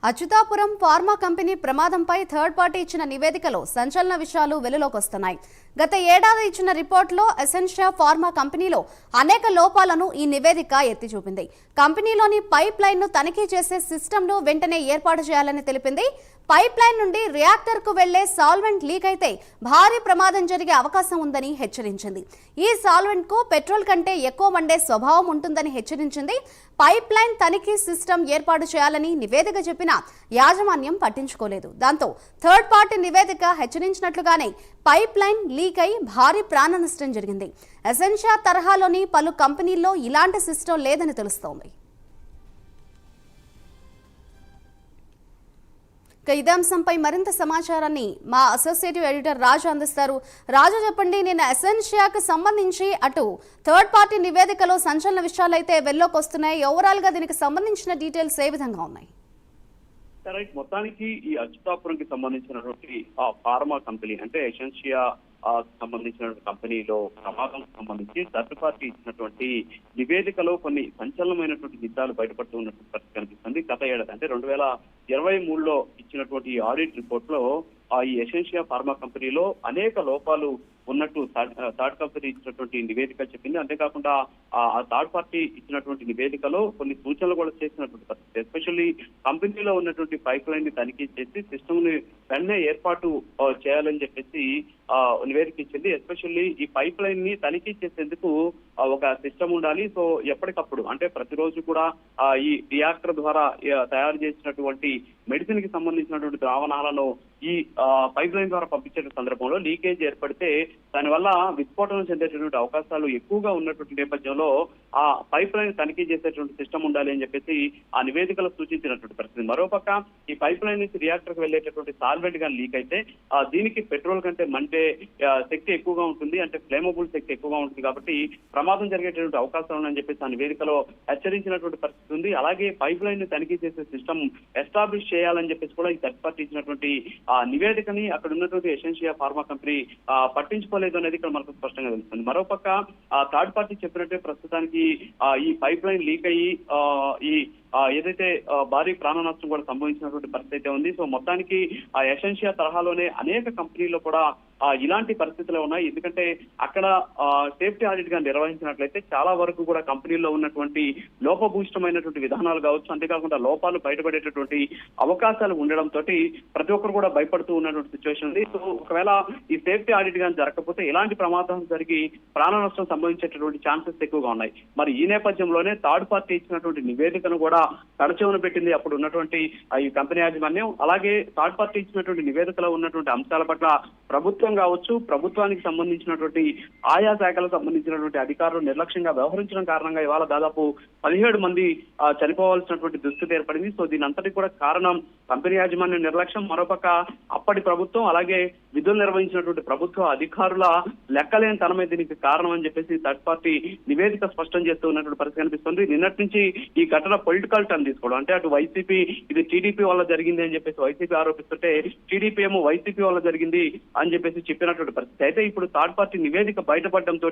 Atchutapuram pharma company ప్రమాదంపై third party ఇచ్చిన నివేదికలో సంచలన విషయాలు వెలుగులోకి వస్తున్నాయి. గత ఏడాది ఇచ్చిన రిపోర్టులో ఎసెన్షియా ఫార్మా కంపెనీలో అనేక లోపాలను ఈ నివేదిక ఎత్తి చూపింది. కంపెనీలోని పైప్ లైన్ ను తనిఖీ చేసే సిస్టమ్ను వెంటనే ఏర్పాటు చేయాలని తెలిపింది. పైప్ లైన్ నుండి రియాక్టర్ కు వెళ్లే సాల్వెంట్ లీక్ అయితే భారీ ప్రమాదం జరిగే అవకాశం ఉందని హెచ్చరించింది. ఈ సాల్వెంట్ కు పెట్రోల్ కంటే ఎక్కువ మండే స్వభావం ఉంటుందని హెచ్చరించింది. పైప్ లైన్ తనిఖీ సిస్టమ్ ఏర్పాటు చేయాలని నివేదిక చెప్పినా యాజమాన్యం పట్టించుకోలేదు. దాంతో థర్డ్ పార్టీ నివేదిక హెచ్చరించినట్లుగానే పైప్ లైన్ లీక్ అయి భారీ ప్రాణ నష్టం జరిగింది. ఎసెన్షియా తరహాలోని పలు కంపెనీల్లో ఇలాంటి సిస్టమ్ లేదని తెలుస్తోంది. ఇదే అంశంపై మరింత సమాచారాన్ని మా అసోసియేటివ్ ఎడిటర్ రాజు అందిస్తారు. రాజు, చెప్పండి, నిన్న ఎసెన్షియాకు సంబంధించి అటు థర్డ్ పార్టీ నివేదికలో సంచలన విషయాలు అయితే వెల్లోకి వస్తున్నాయి. ఓవరాల్ గా దీనికి సంబంధించిన డీటెయిల్స్ ఏ విధంగా ఉన్నాయి? మొత్తానికి ఈ అచ్యుతాపురంకి సంబంధించినటువంటి ఫార్మా కంపెనీ అంటే ఎసెన్షియా సంబంధించిన కంపెనీలో ప్రమాదం సంబంధించి థర్డ్ పార్టీ ఇచ్చినటువంటి నివేదికలో కొన్ని సంచలనమైనటువంటి నిజాలు బయటపడుతూ ఉన్నటువంటి పరిస్థితి కనిపిస్తుంది. గత ఏడాది అంటే 2023లో ఇచ్చినటువంటి ఆడిట్ రిపోర్ట్ లో ఈ ఎసెన్షియా ఫార్మా కంపెనీలో అనేక లోపాలు ఉన్నట్టు థర్డ్ కంపెనీ ఇచ్చినటువంటి నివేదిక చెప్పింది. అంతేకాకుండా ఆ థర్డ్ పార్టీ ఇచ్చినటువంటి నివేదికలో కొన్ని సూచనలు కూడా చేసినటువంటి పరిస్థితి. ఎస్పెషల్లీ కంపెనీలో ఉన్నటువంటి పైప్ లైన్ ని తనిఖీ చేసి సిస్టమ్ ని వెంటనే ఏర్పాటు చేయాలని చెప్పేసి నివేదిక ఇచ్చింది. ఎస్పెషల్లీ ఈ పైప్ లైన్ ని తనిఖీ చేసేందుకు ఒక సిస్టమ్ ఉండాలి. సో ఎప్పటికప్పుడు అంటే ప్రతిరోజు కూడా ఈ రియాక్టర్ ద్వారా తయారు చేసినటువంటి మెడిసిన్ కి సంబంధించినటువంటి ద్రావణాలను ఈ పైప్ లైన్ ద్వారా పంపించే సందర్భంలో లీకేజ్ ఏర్పడితే దానివల్ల విస్ఫోటనం చెందేటటువంటి అవకాశాలు ఎక్కువగా ఉన్నటువంటి నేపథ్యంలో ఆ పైప్ లైన్ తనిఖీ చేసేటువంటి సిస్టమ్ ఉండాలి అని చెప్పేసి ఆ నివేదికలో సూచించినటువంటి పరిస్థితి. మరోపక్క ఈ పైప్ లైన్ నుంచి రియాక్టర్ కు వెళ్లేటటువంటి సాల్వెంట్ గా లీక్ అయితే దీనికి పెట్రోల్ కంటే మంటే శక్తి ఎక్కువగా ఉంటుంది, అంటే ఫ్లేమబుల్ శక్తి ఎక్కువగా ఉంటుంది కాబట్టి ప్రమాదం జరిగేటటువంటి అవకాశాలు ఉన్నాయని చెప్పేసి ఆ నివేదికలో హెచ్చరించినటువంటి పరిస్థితి ఉంది. అలాగే పైప్ లైన్ ని తనిఖీ చేసే సిస్టమ్ ఎస్టాబ్లిష్ చేయాలని చెప్పేసి కూడా ఈ థర్డ్ పార్టీ ఇచ్చినటువంటి ఆ నివేదికని అక్కడ ఉన్నటువంటి ఎసెన్షియా ఫార్మా కంపెనీ పట్టించుకోలేదు అనేది ఇక్కడ మనకు స్పష్టంగా తెలుస్తుంది. మరోపక్క థర్డ్ పార్టీ చెప్పినట్టే ప్రస్తుతానికి ఈ పైప్ లైన్ లీక్ అయ్యి ఈ ఏదైతే భారీ ప్రాణ నష్టం కూడా సంభవించినటువంటి పరిస్థితి అయితే ఉంది. సో మొత్తానికి ఆ ఎసెన్షియా తరహాలోనే అనేక కంపెనీల్లో కూడా ఇలాంటి పరిస్థితులు ఉన్నాయి. ఎందుకంటే అక్కడ సేఫ్టీ ఆడిట్ గా నిర్వహించినట్లయితే చాలా వరకు కూడా కంపెనీల్లో ఉన్నటువంటి లోపభూయిష్టమైనటువంటి విధానాలు కావచ్చు, అంతేకాకుండా లోపాలు బయటపడేటటువంటి అవకాశాలు ఉండడంతో ప్రతి ఒక్కరు కూడా భయపడుతూ ఉన్నటువంటి సిచ్యువేషన్ ఉంది. సో ఒకవేళ ఈ సేఫ్టీ ఆడిట్ గా జరగకపోతే ఇలాంటి ప్రమాదం జరిగి ప్రాణ నష్టం సంభవించేటటువంటి ఛాన్సెస్ ఎక్కువగా ఉన్నాయి. మరి ఈ నేపథ్యంలోనే థర్డ్ పార్టీ ఇచ్చినటువంటి నివేదికను కూడా తడచెవున పెట్టింది అప్పుడు ఉన్నటువంటి ఈ కంపెనీ యాజమాన్యం. అలాగే థర్డ్ పార్టీ ఇచ్చినటువంటి నివేదికలో ఉన్నటువంటి అంశాల పట్ల ప్రభుత్వం కావచ్చు, ప్రభుత్వానికి సంబంధించినటువంటి ఆయా శాఖలకు సంబంధించినటువంటి అధికారులు నిర్లక్ష్యంగా వ్యవహరించడం కారణంగా ఇవాళ దాదాపు 17 మంది చనిపోవాల్సినటువంటి దుస్థితి ఏర్పడింది. సో దీని అంతటి కూడా కారణం కంపెనీ యాజమాన్యం నిర్లక్ష్యం. మరోపక్క అప్పటి ప్రభుత్వం అలాగే విధులు నిర్వహించినటువంటి ప్రభుత్వ అధికారుల లెక్కలేని తనమే దీనికి కారణం అని చెప్పేసి థర్డ్ పార్టీ నివేదిక స్పష్టం చేస్తూ ఉన్నటువంటి పరిస్థితి కనిపిస్తుంది. నిన్నటి నుంచి ఈ ఘటన పొలిటికల్ టర్న్ తీసుకోవడం, అంటే అటు వైసీపీ ఇది టీడీపీ వల్ల జరిగింది అని చెప్పేసి వైసీపీ ఆరోపిస్తుంటే టీడీపీ ఏమో వైసీపీ వల్ల జరిగింది అని చెప్పేసి చెప్పినటువంటి పరిస్థితి. అయితే ఇప్పుడు థర్డ్ పార్టీ నివేదిక బయటపడడంతో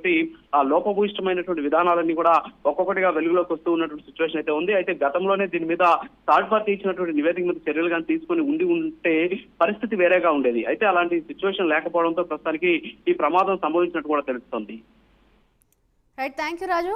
ఆ లోపభూయిష్టమైనటువంటి విధానాలన్నీ కూడా ఒక్కొక్కటిగా వెలుగులోకి వస్తూ ఉన్నటువంటి సిచ్యువేషన్ అయితే ఉంది. అయితే గతంలోనే దీని మీద థర్డ్ పార్టీ ఇచ్చినటువంటి నివేదిక మీద చర్యలు కానీ తీసుకుని ఉంటే పరిస్థితి వేరేగా ఉండేది. అయితే అలాంటి సిచ్యువేషన్ లేకపోవడంతో ప్రస్తుతానికి ఈ ప్రమాదం సంభవించినట్టు కూడా తెలుస్తోంది. Right, thank you Raju.